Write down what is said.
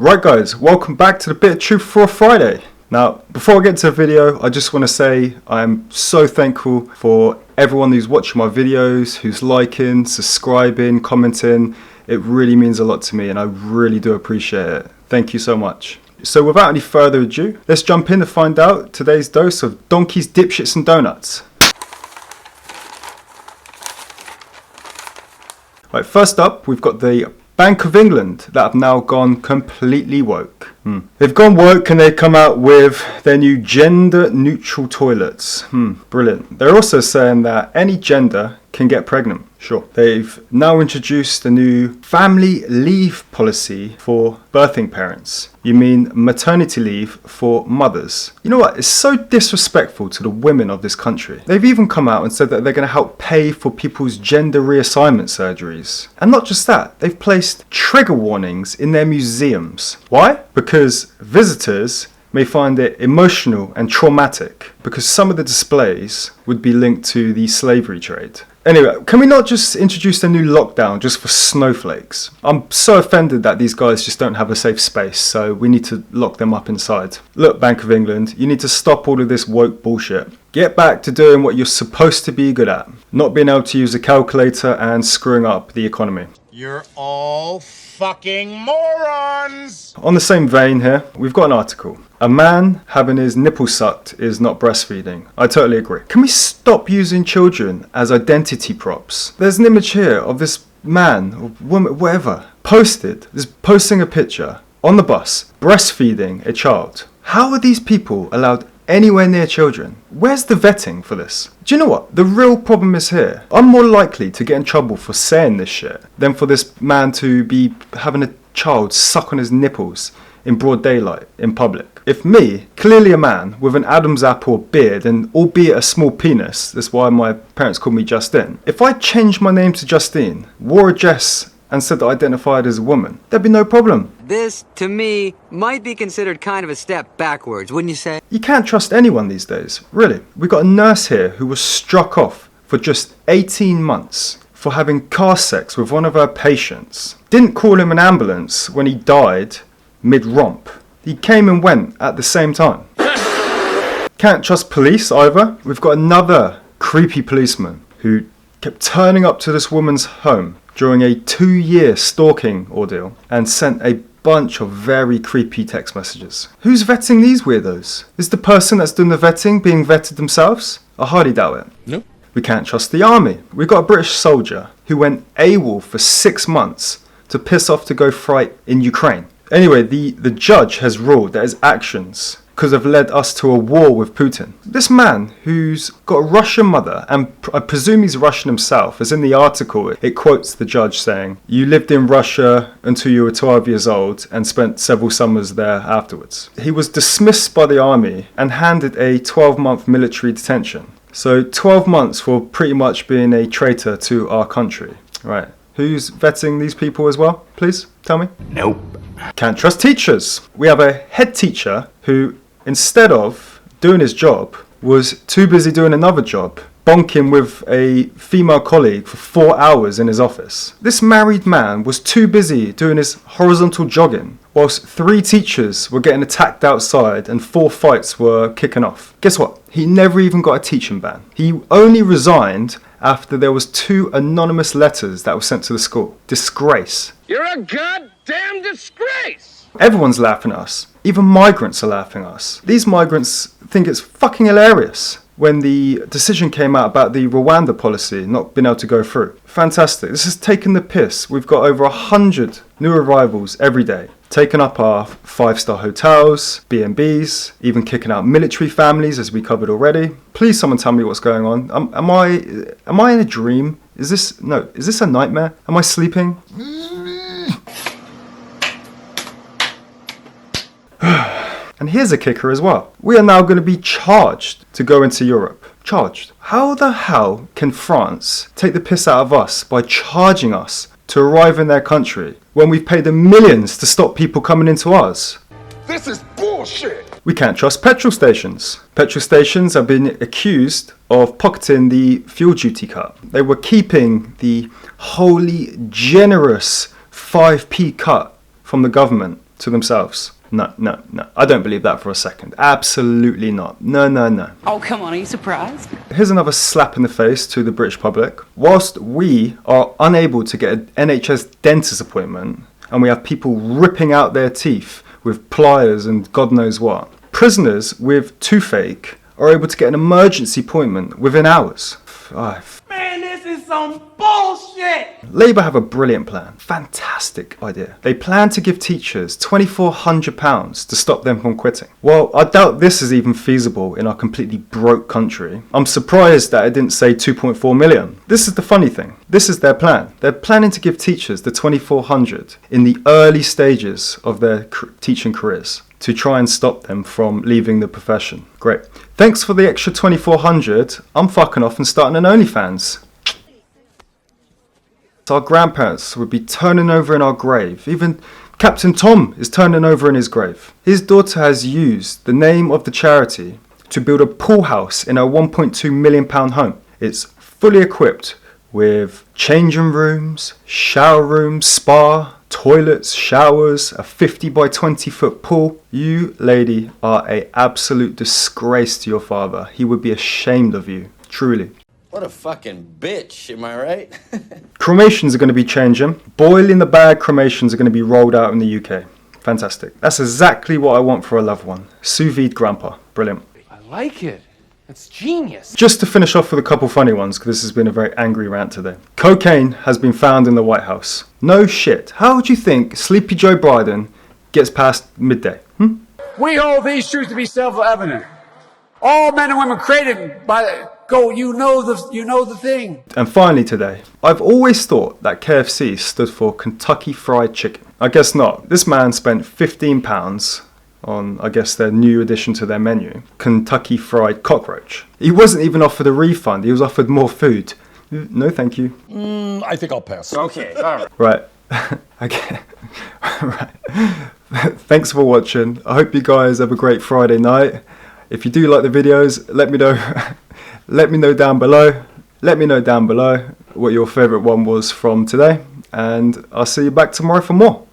Right guys, welcome back to the Bit of Truth for a Friday. Now, before I get into the video, I just want to say I'm so thankful for everyone who's watching my videos, who's liking, subscribing, commenting. It really means a lot to me and I really do appreciate it. Thank you so much. So without any further ado, let's jump in to find out today's dose of donkeys, dipshits and donuts. Right, first up, we've got the Bank of England that have now gone completely woke. They've gone woke and they come out with their new gender neutral toilets. Brilliant. They're also saying that any gender can get pregnant. Sure. They've now introduced a new family leave policy for birthing parents. You mean maternity leave for mothers. You know what? It's so disrespectful to the women of this country. They've even come out and said that they're going to help pay for people's gender reassignment surgeries. And not just that, they've placed trigger warnings in their museums. Why? Because visitors may find it emotional and traumatic because some of the displays would be linked to the slavery trade. Anyway, can we not just introduce a new lockdown just for snowflakes? I'm so offended that these guys just don't have a safe space, so we need to lock them up inside. Look, Bank of England, you need to stop all of this woke bullshit. Get back to doing what you're supposed to be good at, not being able to use a calculator and screwing up the economy. You're all fucking morons! On the same vein here, we've got an article. A man having his nipple sucked is not breastfeeding. I totally agree. Can we stop using children as identity props? There's an image here of this man or woman, whatever, posting a picture on the bus, breastfeeding a child. How are these people allowed anywhere near children? Where's the vetting for this? Do you know what? The real problem is here. I'm more likely to get in trouble for saying this shit than for this man to be having a child suck on his nipples in broad daylight in public. If me, clearly a man with an Adam's apple beard and albeit a small penis, that's why my parents called me Justine, if I changed my name to Justine, wore a dress and said that I identified as a woman, there'd be no problem. This, to me, might be considered kind of a step backwards, wouldn't you say? You can't trust anyone these days, really. We got a nurse here who was struck off for just 18 months for having car sex with one of her patients. Didn't call him an ambulance when he died mid-romp. He came and went at the same time. Can't trust police either. We've got another creepy policeman who kept turning up to this woman's home during a 2-year stalking ordeal and sent a bunch of very creepy text messages. Who's vetting these weirdos? Is the person that's doing the vetting being vetted themselves? I hardly doubt it. Nope. We can't trust the army. We've got a British soldier who went AWOL for 6 months to piss off to go fight in Ukraine. Anyway, the judge has ruled that his actions could have led us to a war with Putin. This man who's got a Russian mother, and I presume he's Russian himself, as in the article, it quotes the judge saying, "You lived in Russia until you were 12 years old and spent several summers there afterwards." He was dismissed by the army and handed a 12-month military detention. So 12 months for pretty much being a traitor to our country. Right. Who's vetting these people as well? Please tell me. Nope. Can't trust teachers. We have a head teacher who, instead of doing his job, was too busy doing another job, bonking with a female colleague for 4 hours in his office. This married man was too busy doing his horizontal jogging, whilst 3 teachers were getting attacked outside and 4 fights were kicking off. Guess what? He never even got a teaching ban. He only resigned after there was 2 anonymous letters that were sent to the school. Disgrace. You're a goddamn disgrace! Everyone's laughing at us. Even migrants are laughing at us. These migrants think it's fucking hilarious when the decision came out about the Rwanda policy not being able to go through. Fantastic. This has taken the piss. We've got over 100 new arrivals every day, taking up our 5-star hotels, B&Bs, even kicking out military families as we covered already. Please someone tell me what's going on. Am I in a dream? Is this a nightmare? Am I sleeping? And here's a kicker as well. We are now going to be charged to go into Europe. Charged. How the hell can France take the piss out of us by charging us to arrive in their country when we've paid them millions to stop people coming into ours? This is bullshit! We can't trust petrol stations. Petrol stations have been accused of pocketing the fuel duty cut. They were keeping the wholly generous 5p cut from the government to themselves. No, no, no. I don't believe that for a second. Absolutely not. No, no, no. Oh, come on, are you surprised? Here's another slap in the face to the British public. Whilst we are unable to get an NHS dentist appointment, and we have people ripping out their teeth with pliers and God knows what, prisoners with toothache are able to get an emergency appointment within hours. Man, this is some bullshit! Labour have a brilliant plan. Fantastic idea. They plan to give teachers £2,400 to stop them from quitting. Well, I doubt this is even feasible in our completely broke country. I'm surprised that it didn't say 2.4 million. This is the funny thing. This is their plan. They're planning to give teachers the £2,400 in the early stages of their teaching careers to try and stop them from leaving the profession. Great. Thanks for the extra 2,400. I'm fucking off and starting an OnlyFans. Our grandparents would be turning over in our grave. Even Captain Tom is turning over in his grave. His daughter has used the name of the charity to build a pool house in her £1.2 million home. It's fully equipped with changing rooms, shower rooms, spa, toilets, showers, a 50 by 20 foot pool. You, lady, are an absolute disgrace to your father. He would be ashamed of you, truly. What a fucking bitch, am I right? Cremations are going to be changing. Boil in the bag cremations are going to be rolled out in the UK. Fantastic. That's exactly what I want for a loved one. Sous vide grandpa. Brilliant. I like it. It's genius. Just to finish off with a couple funny ones, because this has been a very angry rant today. Cocaine has been found in the White House. No shit. How do you think Sleepy Joe Biden gets past midday? We hold these truths to be self-evident. All men and women created by you know the thing. And finally today, I've always thought that KFC stood for Kentucky Fried Chicken. I guess not. This man spent £15 on, I guess, their new addition to their menu, Kentucky Fried Cockroach. He wasn't even offered a refund, he was offered more food. No thank you. I think I'll pass. Okay, all right. Right. Okay. Right. Thanks for watching. I hope you guys have a great Friday night. If you do like the videos, let me know. Let me know down below. Let me know down below what your favourite one was from today. And I'll see you back tomorrow for more.